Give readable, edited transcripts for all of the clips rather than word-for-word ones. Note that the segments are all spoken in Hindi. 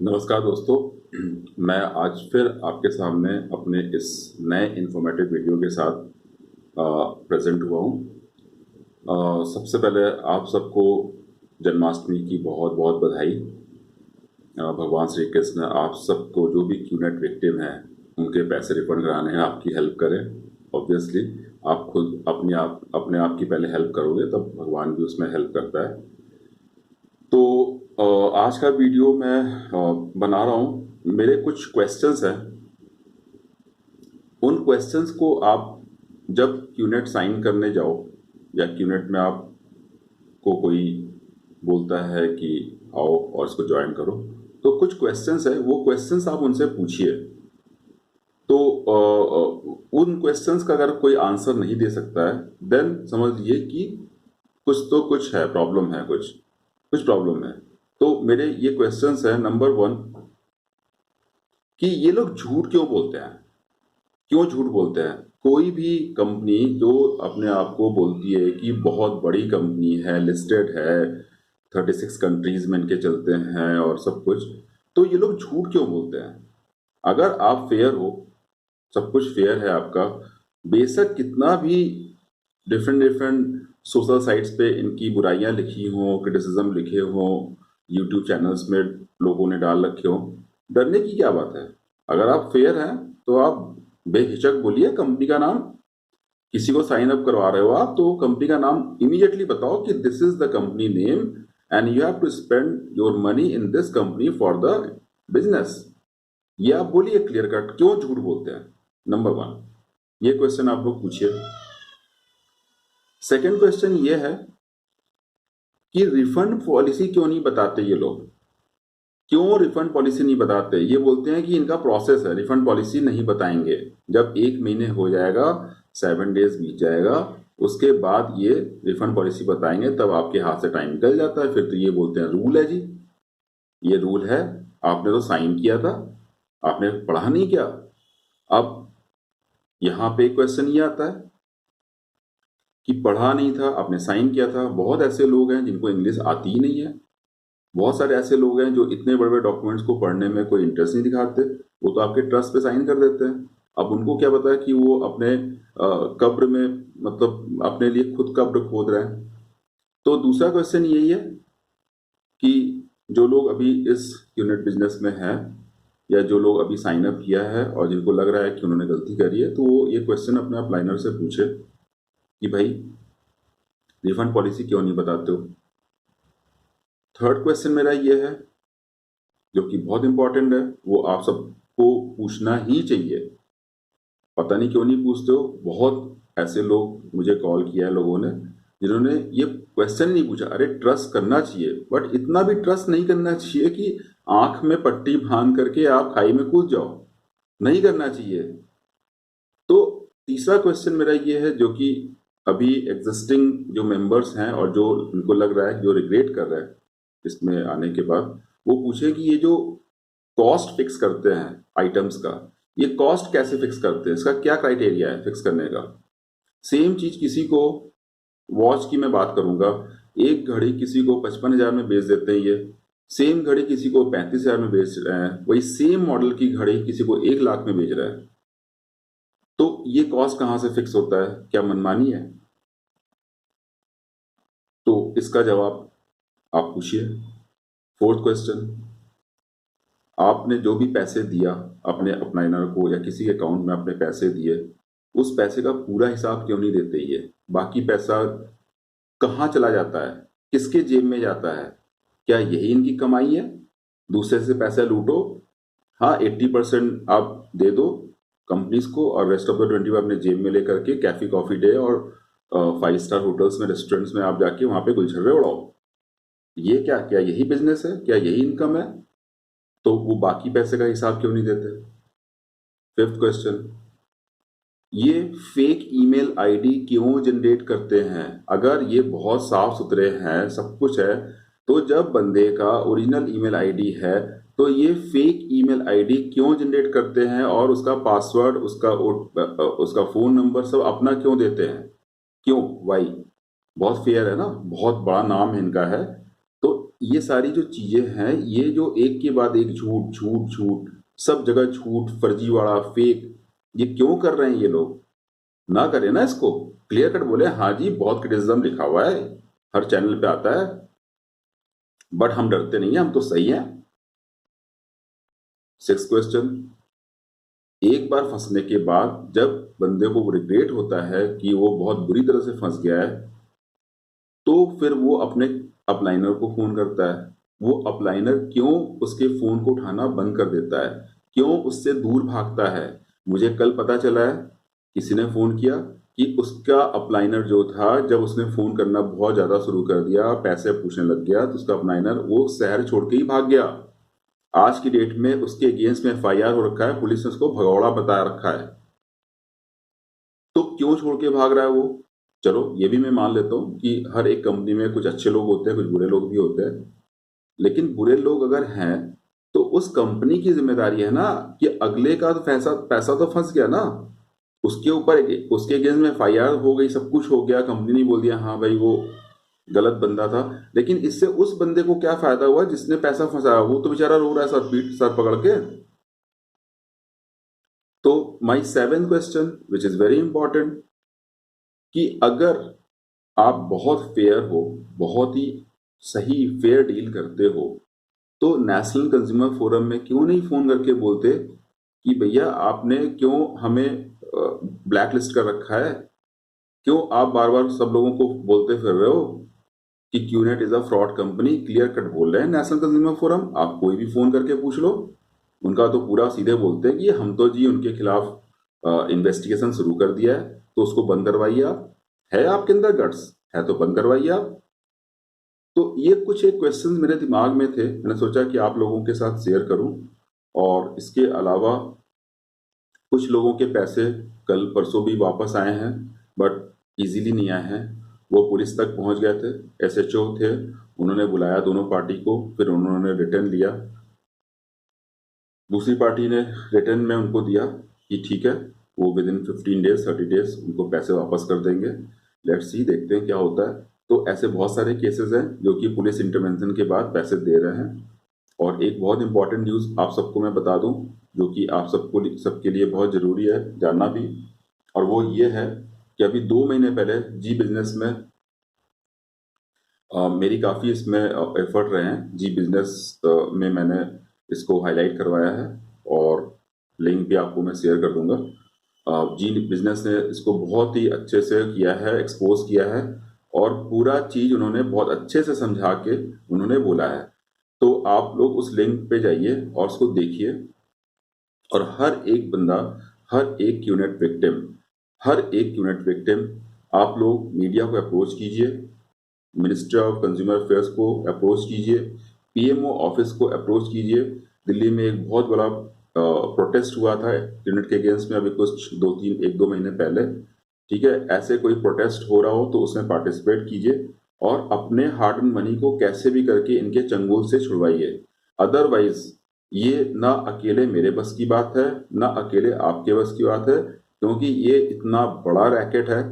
नमस्कार दोस्तों। मैं आज फिर आपके सामने अपने इस नए इन्फॉर्मेटिव वीडियो के साथ प्रेजेंट हुआ हूँ। सबसे पहले आप सबको जन्माष्टमी की बहुत बहुत बधाई। भगवान श्री कृष्ण आप सबको जो भी क्यूनेट विक्टिम हैं उनके पैसे रिफंड कराने हैं, आपकी हेल्प करें। ऑब्वियसली आप खुद अपने आप की पहले हेल्प करोगे तब भगवान भी उसमें हेल्प करता है। तो आज का वीडियो मैं बना रहा हूँ। मेरे कुछ क्वेश्चंस हैं। उन क्वेश्चंस को आप जब क्यूनेट साइन करने जाओ या क्यूनेट में आपको कोई बोलता है कि आओ और इसको ज्वाइन करो, तो कुछ क्वेश्चंस है, वो क्वेश्चंस आप उनसे पूछिए। तो उन क्वेश्चंस का अगर कोई आंसर नहीं दे सकता है देन समझ लीजिए कि कुछ है, प्रॉब्लम है, कुछ प्रॉब्लम है। तो मेरे ये क्वेश्चंस है। नंबर 1 कि ये लोग झूठ क्यों बोलते हैं, क्यों झूठ बोलते हैं। कोई भी कंपनी जो अपने आप को बोलती है कि बहुत बड़ी कंपनी है, लिस्टेड है, 36 कंट्रीज में इनके चलते हैं और सब कुछ, तो ये लोग झूठ क्यों बोलते हैं। अगर आप फेयर हो, सब कुछ फेयर है आपका, बेशक कितना भी डिफरेंट डिफरेंट सोशल साइट्स पे इनकी बुराइयां लिखी हों, क्रिटिसिज्म लिखे हों, यूट्यूब चैनल्स में लोगों ने डाल रखे हों, डरने की क्या बात है। अगर आप फेयर हैं तो आप बेहिचक बोलिए कंपनी का नाम। किसी को साइन अप करवा रहे हो आप तो कंपनी का नाम इमीडिएटली बताओ कि this is the company name and you have to spend your money in this company for the business. ये आप बोलिए क्लियर कट, क्यों झूठ बोलते हैं। नंबर 1 ये क्वेश्चन आप लोग पूछिए। सेकंड क्वेश्चन ये है कि रिफंड पॉलिसी क्यों नहीं बताते ये लोग, क्यों रिफंड पॉलिसी नहीं बताते। ये बोलते हैं कि इनका प्रोसेस है, रिफंड पॉलिसी नहीं बताएंगे। जब 1 महीने हो जाएगा, 7 डेज बीत जाएगा, उसके बाद ये रिफंड पॉलिसी बताएंगे, तब आपके हाथ से टाइम निकल जाता है। फिर तो ये बोलते हैं रूल है जी, ये रूल है, आपने तो साइन किया था, आपने पढ़ा नहीं क्या। अब यहां पे क्वेश्चन ये आता है कि पढ़ा नहीं था, आपने साइन किया था। बहुत ऐसे लोग हैं जिनको इंग्लिश आती ही नहीं है। बहुत सारे ऐसे लोग हैं जो इतने बड़े बड़े डॉक्यूमेंट्स को पढ़ने में कोई इंटरेस्ट नहीं दिखाते, वो तो आपके ट्रस्ट पे साइन कर देते हैं। अब उनको क्या पता है कि वो अपने कब्र में, मतलब अपने लिए खुद कब्र खोद रहे हैं। तो दूसरा क्वेश्चन यही है कि जो लोग अभी इस यूनिट बिजनेस में हैं या जो लोग अभी साइन अप किया है और जिनको लग रहा है कि उन्होंने गलती करी है, तो वो ये क्वेश्चन अपने अपलाइनर से पूछे कि भाई रिफंड पॉलिसी क्यों नहीं बताते हो। थर्ड क्वेश्चन मेरा ये है जो कि बहुत इंपॉर्टेंट है, वो आप सबको पूछना ही चाहिए। पता नहीं क्यों नहीं पूछते हो। बहुत ऐसे लोग मुझे कॉल किया है लोगों ने जिन्होंने ये क्वेश्चन नहीं पूछा। अरे ट्रस्ट करना चाहिए, बट इतना भी ट्रस्ट नहीं करना चाहिए कि आंख में पट्टी बांध करके आप खाई में कूद जाओ, नहीं करना चाहिए। तो तीसरा क्वेश्चन मेरा ये है जो कि अभी एग्जिस्टिंग जो मेंबर्स हैं और जो उनको लग रहा है, जो रिग्रेट कर रहे हैं इसमें आने के बाद, वो पूछे कि ये जो कॉस्ट फिक्स करते हैं आइटम्स का, ये कॉस्ट कैसे फिक्स करते हैं, इसका क्या क्राइटेरिया है फिक्स करने का। सेम चीज किसी को, वॉच की मैं बात करूंगा, एक घड़ी किसी को 55,000 में बेच देते हैं, ये सेम घड़ी किसी को 35,000 में बेच रहे हैं। वही सेम मॉडल की घड़ी किसी को 1 लाख में बेच रहा है। तो ये कॉस्ट कहां से फिक्स होता है, क्या मनमानी है। तो इसका जवाब आप पूछिए। फोर्थ क्वेश्चन, आपने जो भी पैसे दिया अपने अपलाइनर को या किसी अकाउंट में अपने पैसे दिए, उस पैसे का पूरा हिसाब क्यों नहीं देते। ये बाकी पैसा कहाँ चला जाता है, किसके जेब में जाता है, क्या यही इनकी कमाई है। दूसरे से पैसा लूटो, हाँ 80% आप दे दो कंपनीज को और रेस्ट ऑफ द 20 अपने जेब में लेकर के कैफे कॉफी डे और 5 स्टार होटल्स में, रेस्टोरेंट्स में आप जाके वहां पे गुलछर्रे उड़ाओ। ये क्या क्या यही बिजनेस है, क्या यही इनकम है। तो वो बाकी पैसे का हिसाब क्यों नहीं देते। फिफ्थ क्वेश्चन, ये फेक ईमेल आईडी क्यों जनरेट करते हैं। अगर ये बहुत साफ सुथरे हैं, सब कुछ है, तो जब बंदे का ओरिजिनल ईमेल आईडी है तो ये फेक ईमेल आईडी क्यों जनरेट करते हैं और उसका पासवर्ड, उसका फोन नंबर सब अपना क्यों देते हैं, क्यों, वाई। बहुत फेयर है ना, बहुत बड़ा नाम इनका है। तो ये सारी जो चीजें हैं, ये जो एक के बाद एक झूठ झूठ झूठ, सब जगह झूठ, फर्जीवाड़ा, फेक, ये क्यों कर रहे हैं ये लोग? ना करें ना इसको, क्लियर कट बोले हाँ जी बहुत क्रिटिसिज्म लिखा हुआ है, हर चैनल पे आता है, बट हम डरते नहीं है, हम तो सही हैं। 6th क्वेश्चन, एक बार फंसने के बाद जब बंदे को रिग्रेट होता है कि वो बहुत बुरी तरह से फंस गया है, तो फिर वो अपने अपलाइनर को फोन करता है। वो अपलाइनर क्यों उसके फोन को उठाना बंद कर देता है, क्यों उससे दूर भागता है? मुझे कल पता चला है, किसी ने फोन किया कि उसका अपलाइनर जो था, जब उसने फोन करना बहुत ज्यादा शुरू कर दिया, पैसे पूछने लग गया, तो उसका अपलाइनर वो शहर छोड़ के ही भाग गया। आज की डेट में उसके अगेंस्ट में एफआईआर हो रखा है, पुलिस ने उसको भगौड़ा बता रखा है। तो क्यों छोड़ के भाग रहा है वो? चलो ये भी मैं मान लेता हूँ कि हर एक कंपनी में कुछ अच्छे लोग होते हैं, कुछ बुरे लोग भी होते हैं, लेकिन बुरे लोग अगर हैं तो उस कंपनी की जिम्मेदारी है ना कि अगले का तो पैसा पैसा तो फंस गया ना, उसके ऊपर उसके अगेंस्ट में एफआईआर हो गई, सब कुछ हो गया, कंपनी ने बोल दिया हाँ भाई वो गलत बंदा था, लेकिन इससे उस बंदे को क्या फायदा हुआ जिसने पैसा फंसाया? वो तो बेचारा रो रहा है सर पकड़ के। तो माई 7th question which is very important, कि अगर आप बहुत फेयर हो, बहुत ही सही फेयर डील करते हो, तो नेशनल कंज्यूमर फोरम में क्यों नहीं फोन करके बोलते कि भैया आपने क्यों हमें ब्लैक लिस्ट कर रखा है? क्यों आप बार बार सब लोगों को बोलते फिर रहे हो कि QNet is a fraud company? Clear cut बोल रहे हैं नेशनल कंज्यूमर फोरम, आप कोई भी फोन करके पूछ लो, उनका तो पूरा सीधे बोलते हैं कि हम तो जी उनके खिलाफ इन्वेस्टिगेशन शुरू कर दिया है, तो उसको बंद करवाइए आप, है आपके अंदर गट्स है तो बंद करवाइए आप। तो ये कुछ एक क्वेश्चंस मेरे दिमाग में थे, मैंने सोचा कि आप लोगों के साथ शेयर करूं। और इसके अलावा कुछ लोगों के पैसे कल परसों भी वापस आए हैं, बट इजीली नहीं आए हैं, वो पुलिस तक पहुंच गए थे, एसएचओ थे, उन्होंने बुलाया दोनों पार्टी को, फिर उन्होंने रिटर्न लिया, दूसरी पार्टी ने रिटर्न में उनको दिया कि ठीक है वो विद इन 15 डेज 30 डेज उनको पैसे वापस कर देंगे। लेट्स सी, देखते हैं क्या होता है। तो ऐसे बहुत सारे केसेस हैं जो कि पुलिस इंटरवेंशन के बाद पैसे दे रहे हैं। और एक बहुत इंपॉर्टेंट न्यूज़ आप सबको मैं बता दूं, जो कि आप सबके लिए बहुत ज़रूरी है जानना भी, और वो ये है कि अभी 2 महीने पहले जी बिजनेस में मेरी काफ़ी इसमें एफर्ट रहे हैं। जी बिजनेस में मैंने इसको हाईलाइट करवाया है, और लिंक भी आपको मैं शेयर कर दूंगा। जी बिजनेस ने इसको बहुत ही अच्छे से किया है, एक्सपोज किया है, और पूरा चीज़ उन्होंने बहुत अच्छे से समझा के उन्होंने बोला है। तो आप लोग उस लिंक पे जाइए और उसको देखिए, और हर एक बंदा, हर एक यूनिट विक्टिम, आप लोग मीडिया को अप्रोच कीजिए, मिनिस्ट्री ऑफ कंज्यूमर अफेयर्स को अप्रोच कीजिए, पीएमओ ऑफिस को अप्रोच कीजिए। दिल्ली में एक बहुत बड़ा प्रोटेस्ट हुआ था यूनिट के अगेंस्ट में, अभी कुछ 1-2 महीने पहले। ठीक है, ऐसे कोई प्रोटेस्ट हो रहा हो तो उसमें पार्टिसिपेट कीजिए, और अपने हार्ड एंड मनी को कैसे भी करके इनके चंगुल से छुड़वाइए। अदरवाइज ये ना अकेले मेरे बस की बात है, ना अकेले आपके बस की बात है, क्योंकि ये इतना बड़ा रैकेट है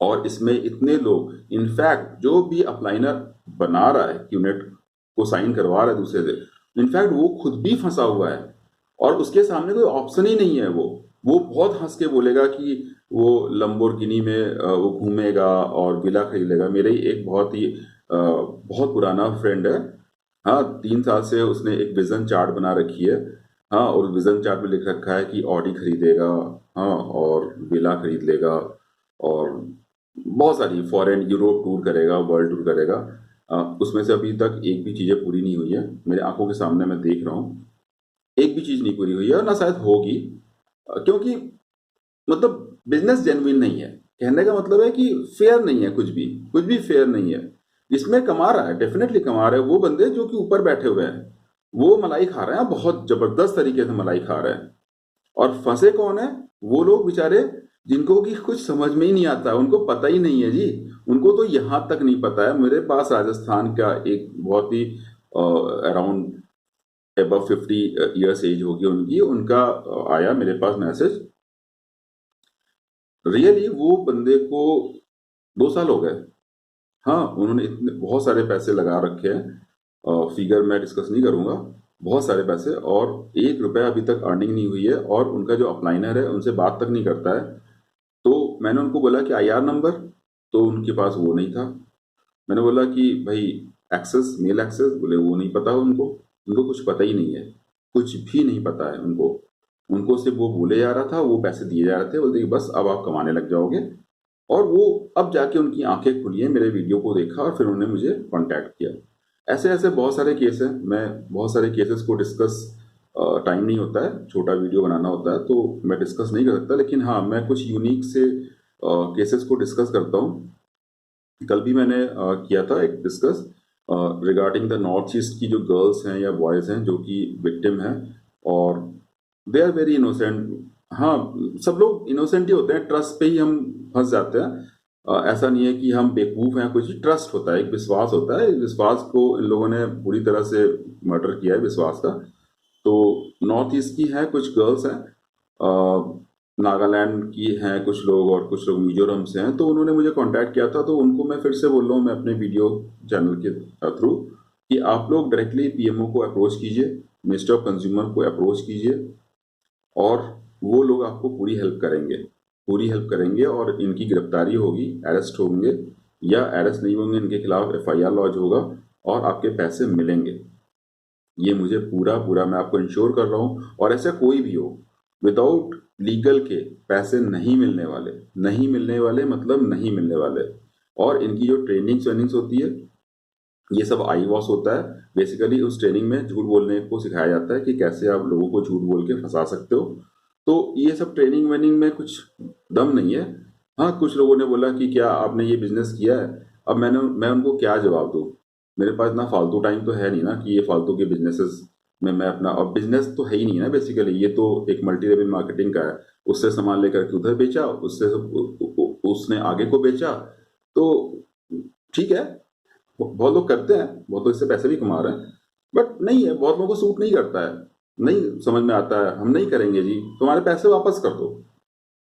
और इसमें इतने लोग, इनफैक्ट जो भी अपलाइनर बना रहा है, यूनिट को साइन करवा रहा है दूसरे से, इनफैक्ट वो खुद भी फंसा हुआ है, और उसके सामने कोई ऑप्शन ही नहीं है। वो बहुत हंस के बोलेगा कि वो लंबोर्गिनी में वो घूमेगा और विला खरीद लेगा। मेरे ही एक बहुत पुराना फ्रेंड है, हाँ, 3 साल से उसने एक विजन चार्ट बना रखी है, हाँ, और विजन चार्ट में लिख रखा है कि ऑडी खरीदेगा, हाँ, और विला खरीद लेगा, और बहुत सारी फॉरेन यूरोप टूर करेगा, वर्ल्ड टूर करेगा। उसमें से अभी तक एक भी चीज़ें पूरी नहीं हुई है, मेरे आंखों के सामने मैं देख रहा हूँ, एक भी चीज़ नहीं पूरी हुई है, और ना शायद होगी, क्योंकि मतलब बिजनेस जेन्युइन नहीं है। कहने का मतलब है कि फेयर नहीं है, कुछ भी फेयर नहीं है। इसमें कमा रहा है, डेफिनेटली कमा रहे हैं वो बंदे जो कि ऊपर बैठे हुए हैं, वो मलाई खा रहे हैं, बहुत जबरदस्त तरीके से मलाई खा रहे हैं। और फंसे कौन है? वो लोग बेचारे जिनको कि कुछ समझ में ही नहीं आता, उनको पता ही नहीं है जी, उनको तो यहां तक नहीं पता है। मेरे पास राजस्थान का एक बहुत ही अराउंड अबव 50 ईयर्स एज होगी उनकी, उनका आया मेरे पास मैसेज। रियली वो बंदे को 2 साल हो गए, हाँ, उन्होंने इतने बहुत सारे पैसे लगा रखे हैं, फिगर मैं डिस्कस नहीं करूंगा, बहुत सारे पैसे, और 1 रुपया अभी तक अर्निंग नहीं हुई है, और उनका जो अपलाइनर है उनसे बात तक नहीं करता है। तो मैंने उनको बोला कि IR नंबर, तो उनके पास वो नहीं था। मैंने बोला कि भाई एक्सेस, मेल एक्सेस, बोले वो नहीं पता उनको, उनको कुछ पता ही नहीं है, कुछ भी नहीं पता है उनको। उनको सिर्फ वो बोले जा रहा था, वो पैसे दिए जा रहे थे, बोलते कि बस अब आप कमाने लग जाओगे। और वो अब जाके उनकी आंखें खुली हैं, मेरे वीडियो को देखा और फिर उन्होंने मुझे कांटेक्ट किया। ऐसे ऐसे बहुत सारे केस हैं, मैं बहुत सारे केसेस को डिस्कस, टाइम नहीं होता है, छोटा वीडियो बनाना होता है तो मैं डिस्कस नहीं कर सकता, लेकिन हाँ मैं कुछ यूनिक से केसेस को डिस्कस करता हूँ। कल भी मैंने किया था एक discuss regarding the north east की जो गर्ल्स हैं या बॉयज़ हैं जो कि विक्टिम हैं, और दे आर वेरी इनोसेंट। हाँ, सब लोग इनोसेंट ही होते हैं, ट्रस्ट पे ही हम फंस जाते हैं। ऐसा नहीं है कि हम बेवकूफ़ हैं, कुछ ट्रस्ट होता है, एक विश्वास होता है, इस विश्वास को इन लोगों ने पूरी तरह से मर्डर किया है, विश्वास का। तो नॉर्थ ईस्ट की हैं कुछ गर्ल्स हैं, नागालैंड की हैं कुछ लोग, और कुछ लोग मिजोरम से हैं। तो उन्होंने मुझे कांटेक्ट किया था, तो उनको मैं फिर से बोल रहा हूँ मैं अपने वीडियो चैनल के थ्रू कि आप लोग डायरेक्टली PMO को अप्रोच कीजिए, मिनिस्टर ऑफ कंज्यूमर को अप्रोच कीजिए, और वो लोग आपको पूरी हेल्प करेंगे, पूरी हेल्प करेंगे, और इनकी गिरफ्तारी होगी, अरेस्ट होंगे, या अरेस्ट नहीं होंगे इनके खिलाफ FIR लॉन्च होगा, और आपके पैसे मिलेंगे। ये मुझे पूरा पूरा मैं आपको इंश्योर कर रहा हूँ। और ऐसा कोई भी हो, विदाउट लीगल के पैसे नहीं मिलने वाले, नहीं मिलने वाले, मतलब नहीं मिलने वाले। और इनकी जो ट्रेनिंग्स होती है, ये सब IWAS होता है। बेसिकली उस ट्रेनिंग में झूठ बोलने को सिखाया जाता है कि कैसे आप लोगों को झूठ बोल के फंसा सकते हो। तो ये सब ट्रेनिंग वेनिंग में कुछ दम नहीं है। हाँ, कुछ लोगों ने बोला कि क्या आपने ये बिजनेस किया है? अब मैं उनको क्या जवाब दूँ? मेरे पास इतना फालतू टाइम तो है नहीं ना कि ये फालतू के बिजनेसेस में मैं अपना, अब बिजनेस तो है ही नहीं ना बेसिकली, ये तो एक मल्टी लेवल मार्केटिंग का है। उससे सामान लेकर के उधर बेचा, उससे उसने आगे को बेचा। तो ठीक है, बहुत लोग करते हैं, बहुत लोग इससे पैसे भी कमा रहे हैं, बट नहीं है, बहुत लोगों को सूट नहीं करता है, नहीं समझ में आता है। हम नहीं करेंगे जी, तुम्हारे पैसे वापस कर दो,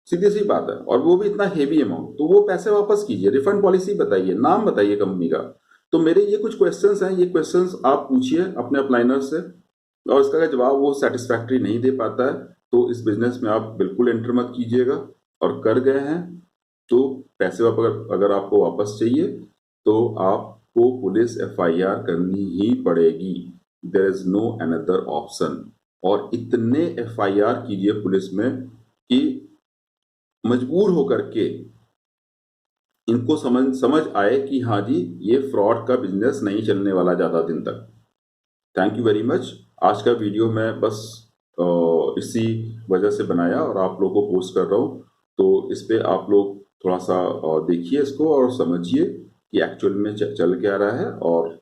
सीधी सी बात है। और वो भी इतना हेवी अमाउंट, तो वो पैसे वापस कीजिए, रिफंड पॉलिसी बताइए, नाम बताइए कंपनी का। तो मेरे ये कुछ क्वेश्चंस हैं, ये क्वेश्चंस आप पूछिए अपने अपलाइनर से, और इसका अगर जवाब वो सेटिस्फैक्ट्री नहीं दे पाता है तो इस बिजनेस में आप बिल्कुल एंटर मत कीजिएगा। और कर गए हैं तो पैसे वापस, अगर आपको वापस चाहिए तो आपको पुलिस FIR करनी ही पड़ेगी, there is no another option. और इतने FIR कीजिए पुलिस में कि मजबूर होकर के इनको समझ आए कि हाँ जी, ये फ्रॉड का बिजनेस नहीं चलने वाला ज़्यादा दिन तक। Thank you very much. आज का वीडियो मैं बस इसी वजह से बनाया और आप लोगों को पोस्ट कर रहा हूँ। तो इस पे आप लोग थोड़ा सा देखिए इसको और समझिए कि एक्चुअल में चल क्या रहा है, और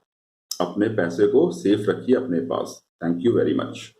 अपने पैसे को सेफ रखिए अपने पास। Thank you very much.